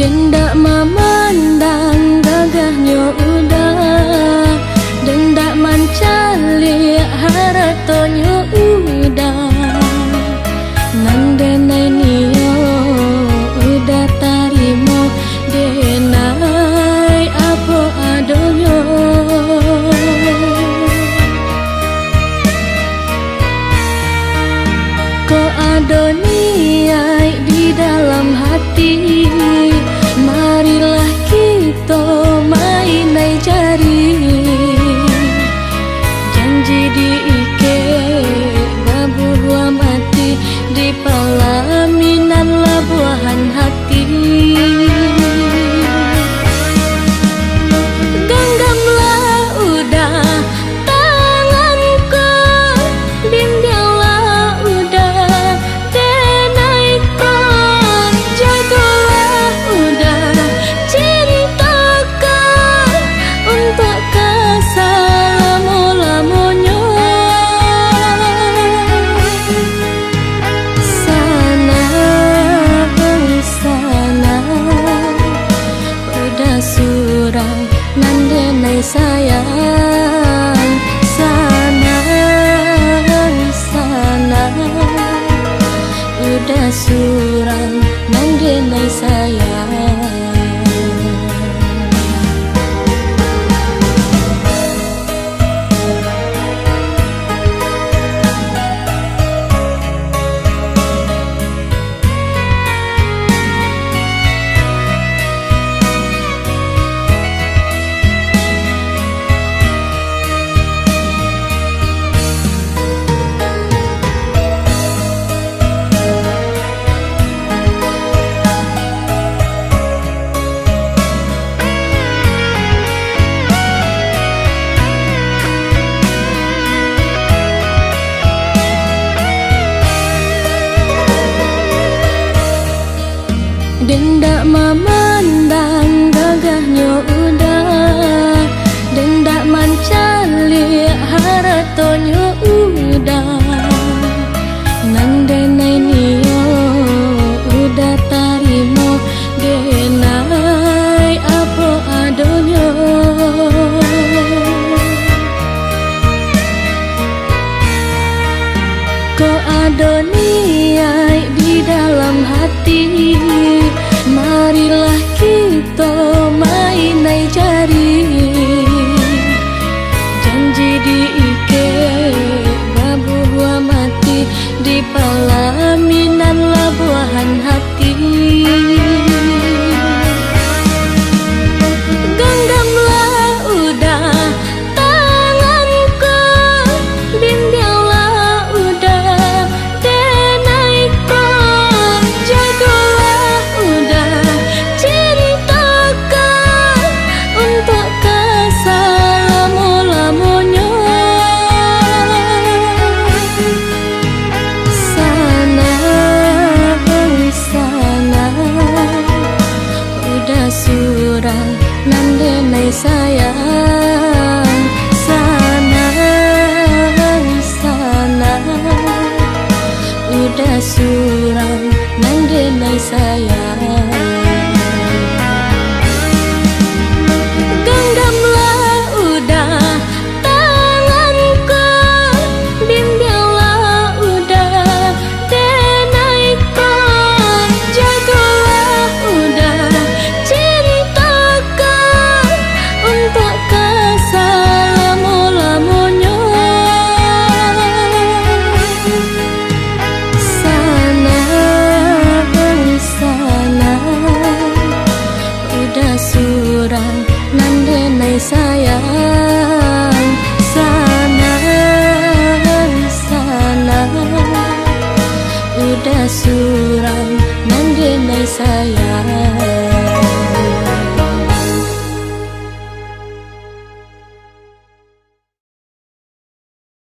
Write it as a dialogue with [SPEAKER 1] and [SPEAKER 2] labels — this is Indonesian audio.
[SPEAKER 1] Dendak memandang gagahnya udah, dendak mencari haratonyo udah. Nandenai niyo udah tarimo denai apa adonyo. Ko adoniai di dalam hati, marilah kita mainai jari. Janji diike babuah mati, di pelaminan labuhan hati. Genggamlah udah tanganku, bimbinglah udah denaiku, jagalah udah cintaku untuk keselama-lamanya. Sana sana udah surang nandenai sayang. Sana sana udah surang nandenai sayang. Dendak memandang gagahnya udah, dendak mencari haratonyo udah. Nandenai niyo udah tarimo denai apa adonyo. Ko adoniai di dalam hati, marilah kita mainai jari. Janji diike babuah mati, di pelaminan labuhan hati. Genggamlah udah tanganku, bimbinglah udah denaiku, jagalah udah cintaku untuk keselama-lamanya. Sana sana udah surang nandenai sayang. Sana sana udah surang nandenai sayang. Genggamlah udah tanganku, bimbinglah udah denaiku, jagalah udah cintaku untuk keselama-lamanya. Sana sana udah surang nandenai sayang. Sana sana udah surang nandenai sayang.